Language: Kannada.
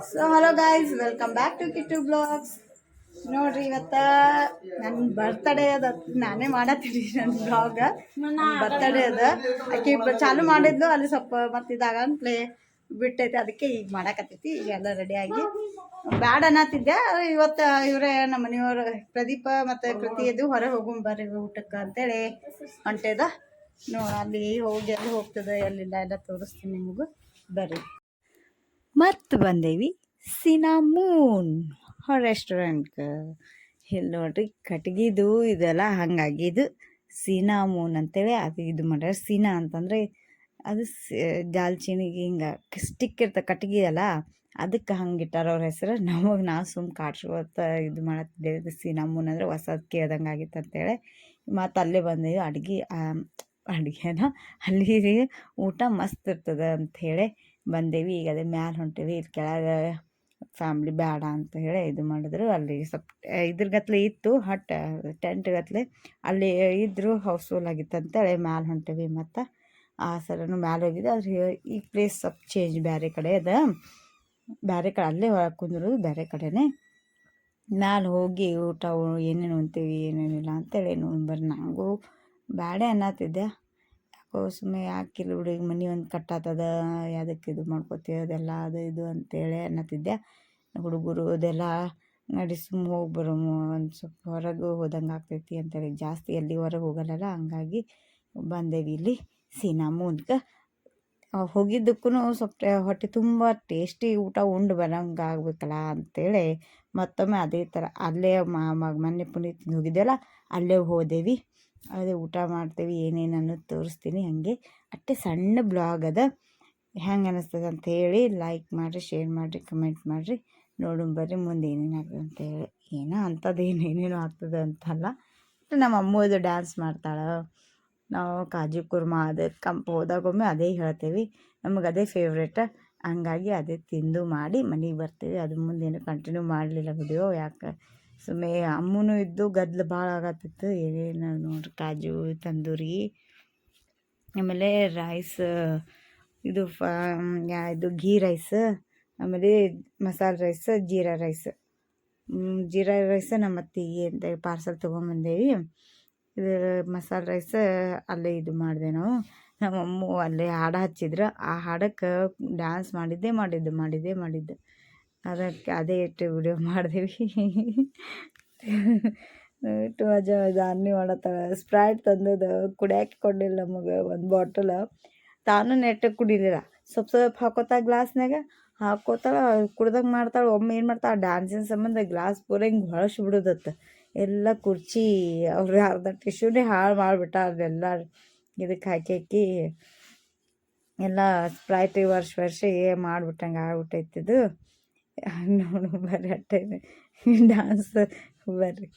So hello guys, welcome back to Kittu blogs. ನೋಡ್ರಿ, ಇವತ್ತ ನನ್ನ ಬರ್ತಡೇ ಅದ. ನಾನೇ ಮಾಡತ್ತೀನಿ ನನ್ನ ಬ್ಲಾಗ್. ಬರ್ತಡೇ ಅದ. ಆಕೆ ಚಾಲು ಮಾಡಿದ್ಲು, ಅಲ್ಲಿ ಸ್ವಲ್ಪ ಮತ್ತಿದಾಗ ಪ್ಲೇ ಬಿಟ್ಟೈತಿ, ಅದಕ್ಕೆ ಈಗ ಮಾಡಾಕತ್ತೈತಿ. ಈಗ ಎಲ್ಲ ರೆಡಿಯಾಗಿ ಬ್ಯಾಡ ಅನ್ನತ್ತಿದ್ದೆ. ಇವತ್ತು ಇವರೇ ನಮ್ಮ ಮನೆಯವರು ಪ್ರದೀಪ ಮತ್ತು ಕೃತಿ ಎದ್ದು ಹೊರಗೆ ಹೋಗೋಣ ಬರ್ರಿ ಊಟಕ್ಕೆ ಅಂತೇಳಿ ಹೊಂಟೆದ. ಅಲ್ಲಿ ಹೋಗಿ ಎಲ್ಲಿ ಹೋಗ್ತದೆ ಎಲ್ಲಿಲ್ಲ ಎಲ್ಲ ತೋರಿಸ್ತೀನಿ ನಿಮಗೂ, ಬರ್ರಿ. ಮತ್ತು ಬಂದೇವಿ ಸಿನಾಮೂನ್ ರೆಸ್ಟೋರೆಂಟ್ಗೆ. ಇಲ್ಲಿ ನೋಡ್ರಿ, ಕಟ್ಗಿದು ಇದೆಲ್ಲ ಹಂಗಾಗಿದ್ದು ಸಿನಾಮೂನ್ ಅಂತೇಳಿ. ಅದು ಇದು ಮಾಡ್ಯಾರ. ಸೀನಾ ಅಂತಂದರೆ ಅದು ದಾಲ್ಚಿನಿಗೆ ಹಿಂಗೆ ಸ್ಟಿಕ್ ಇರ್ತದೆ, ಕಟ್ಗೆ ಅಲ್ಲ, ಅದಕ್ಕೆ ಹಂಗೆ ಇಟ್ಟಾರ ಅವ್ರ ಹೆಸರು. ನಾವು ಸುಮ್ಮ ಕಾಡ್ಸ್ಕೊತ ಇದು ಮಾಡತ್ತಿದ್ದೇವೆ. ಸಿನಾಮೂನ್ ಅಂದರೆ ಹೊಸದು ಕೇಳ್ದಂಗೆ ಆಗಿತ್ತು ಅಂತೇಳಿ. ಮತ್ತು ಅಲ್ಲೇ ಬಂದೇವಿ. ಅಡುಗೆನ ಅಲ್ಲಿ ಊಟ ಮಸ್ತ್ ಇರ್ತದೆ ಅಂಥೇಳಿ ಬಂದೇವಿ. ಈಗ ಅದೇ ಮ್ಯಾಲೆ ಹೊಂಟೇವಿ. ಇದು ಕೆಳಗೆ ಫ್ಯಾಮ್ಲಿ ಬೇಡ ಅಂತ ಹೇಳಿ ಇದು ಮಾಡಿದ್ರು. ಅಲ್ಲಿ ಸ್ವಲ್ಪ ಇದ್ರಗತ್ಲೆ ಇತ್ತು, ಟೆಂಟ್ಗತ್ಲೆ ಅಲ್ಲಿ ಇದ್ದರು, ಹೌಸ್ಫುಲ್ ಆಗಿತ್ತು ಅಂತೇಳಿ ಮ್ಯಾಲೆ ಹೊಂಟೇವಿ. ಮತ್ತು ಆ ಸಲನು ಮ್ಯಾಲೆ ಹೋಗಿದ್ದೆ. ಆದರೆ ಈ ಪ್ಲೇಸ್ ಸ್ವಲ್ಪ ಚೇಂಜ್, ಬೇರೆ ಕಡೆ ಅದ, ಬೇರೆ ಕಡೆ ಅಲ್ಲೇ ಹೊರಗೆ ಕುಂದ್ರು, ಬೇರೆ ಕಡೆನೇ. ಮ್ಯಾಲೆ ಹೋಗಿ ಊಟ ಏನೇನು ಉಣ್ತೀವಿ ಏನೇನಿಲ್ಲ ಅಂತೇಳಿ ಬರ್ರಿ. ನನಗೂ ಬ್ಯಾಡೆ ಅನ್ನತ್ತಿದ್ದೆ. ಯಾಕೋ ಸುಮ್ಮನೆ ಯಾಕಿಲ್ಲ ಹುಡುಗಿ ಮನೆ ಒಂದು ಕಟ್ಟಾತದ, ಯಾವುದಕ್ಕೆ ಇದು ಮಾಡ್ಕೋತೀವಿ ಅದೆಲ್ಲ ಅದು ಇದು ಅಂತೇಳಿ ಅನ್ನತ್ತಿದ್ದೆ. ಹುಡುಗರು ಅದೆಲ್ಲ ನಡಿ ಸುಮ್ಮ ಹೋಗಿ ಬರೋಮು, ಒಂದು ಸ್ವಲ್ಪ ಹೊರಗೆ ಹೋದಂಗೆ ಆಗ್ತೈತಿ ಅಂತೇಳಿ ಜಾಸ್ತಿ ಎಲ್ಲಿ ಹೊರಗೆ ಹೋಗಲ್ಲಲ್ಲ, ಹಂಗಾಗಿ ಬಂದೇವಿ ಇಲ್ಲಿ ಸಿನಾಮೂನ್ಗೆ. ಹೋಗಿದ್ದಕ್ಕೂ ಸ್ವಲ್ಪ ಹೊಟ್ಟೆ ತುಂಬ ಟೇಸ್ಟಿ ಊಟ ಉಂಡು ಬರೋಂಗೆ ಆಗ್ಬೇಕಲ್ಲ ಅಂಥೇಳಿ ಮತ್ತೊಮ್ಮೆ ಅದೇ ಥರ ಅಲ್ಲೇ ಮೊನ್ನೆ ಪುನೀತ್ ಹೋಗಿದ್ದೆವಲ್ಲ ಅಲ್ಲೇ ಹೋದೇವಿ. ಅದೇ ಊಟ ಮಾಡ್ತೇವೆ, ಏನೇನು ಅನ್ನೋದು ತೋರಿಸ್ತೀನಿ. ಹಾಗೆ ಅಷ್ಟೇ ಸಣ್ಣ ಬ್ಲಾಗ್ ಅದ. ಹೆಂಗೆ ಅನ್ನಿಸ್ತದೆ ಅಂಥೇಳಿ ಲೈಕ್ ಮಾಡಿರಿ, ಶೇರ್ ಮಾಡಿರಿ, ಕಮೆಂಟ್ ಮಾಡಿರಿ. ನೋಡು ಬರ್ರಿ ಮುಂದೆ ಏನೇನು ಆಗ್ತದೆ ಅಂತೇಳಿ. ಏನೋ ಅಂಥದ್ದು ಏನೇನೇನು ಆಗ್ತದೆ ಅಂತಲ್ಲ. ನಮ್ಮ ಅಮ್ಮದು ಡ್ಯಾನ್ಸ್ ಮಾಡ್ತಾಳೆ. ನಾವು ಕಾಜು ಕುರ್ಮಾ ಅದು ಹೋದಾಗೊಮ್ಮೆ ಅದೇ ಹೇಳ್ತೇವೆ, ನಮಗೆ ಅದೇ ಫೇವ್ರೇಟ. ಹಂಗಾಗಿ ಅದೇ ತಿಂದು ಮಾಡಿ ಮನೆಗೆ ಬರ್ತೀವಿ. ಅದು ಮುಂದೇನು ಕಂಟಿನ್ಯೂ ಮಾಡಲಿಲ್ಲ ವಿಡಿಯೋ, ಯಾಕೆ ಸುಮ್ಮನೆ ಅಮ್ಮನೂ ಇದ್ದು ಗದ್ದಲು ಭಾಳ ಆಗತ್ತಿತ್ತು. ಏನೇನು ನೋಡ್ರಿ, ಕಾಜು ತಂದೂರಿ, ಆಮೇಲೆ ರೈಸ್, ಇದು ಇದು ಘೀ ರೈಸ್, ಆಮೇಲೆ ಮಸಾಲೆ ರೈಸ್, ಜೀರಾ ರೈಸ್ ನಮ್ಮ ಅತ್ತಿಗೆ ಅಂತ ಪಾರ್ಸಲ್ ತೊಗೊಂಬಂದೇವಿ. ಇದು ಮಸಾಲೆ ರೈಸ್ ಅಲ್ಲೇ ಇದು ಮಾಡಿದೆ ನಾವು. ನಮ್ಮಮ್ಮ ಅಲ್ಲೇ ಹಾಡು ಹಚ್ಚಿದ್ರು, ಆ ಹಾಡಕ್ಕೆ ಡ್ಯಾನ್ಸ್ ಮಾಡಿದ್ದೆ. ಅದಕ್ಕೆ ಅದೇ ಇಟ್ಟು ವಿಡಿಯೋ ಮಾಡಿದೆವು. ಇಟ್ಟು ಮಜಾ ಅನ್ನಿ ಮಾಡತ್ತಾಳೆ. ಸ್ಪ್ರೈಟ್ ತಂದದ್ದು ಕುಡಿಯೋಕೆ ಕೊಡಲಿಲ್ಲ ನಮಗೆ ಒಂದು ಬಾಟಲ್. ತಾನು ನೆಟ್ಟಗೆ ಕುಡಿಲಿಲ್ಲ, ಸ್ವಲ್ಪ ಹಾಕೋತಾ ಗ್ಲಾಸ್ನಾಗ ಹಾಕೋತಾಳ, ಕುಡ್ದಂಗೆ ಮಾಡ್ತಾಳೆ. ಒಮ್ಮೆ ಏನು ಮಾಡ್ತಾಳೆ, ಡ್ಯಾನ್ಸಿನ ಸಂಬಂಧ ಗ್ಲಾಸ್ ಪೂರ ಹಿಂಗೆ ಹೊಳಸ್ಬಿಡೋದತ್ತ ಎಲ್ಲ ಕುರ್ಚಿ. ಅವ್ರು ಅರ್ಧ ಟಿಶ್ಯೂನೇ ಹಾಳು ಮಾಡಿಬಿಟ್ಟ. ಅದೆಲ್ಲ ಇದಕ್ಕೆ ಹಾಕಿ ಎಲ್ಲ ಸ್ಪ್ರೈಟ್ ವರ್ಷ ಮಾಡಿಬಿಟ್ಟಂಗೆ ಆಗ್ಬಿಟ್ಟೈತಿದ್ದು. ನೋಡು ಬರ್ರಿ, ಅಟ್ಟೆ ಡ್ಯಾನ್ಸ್ ಬರ್ರಿ.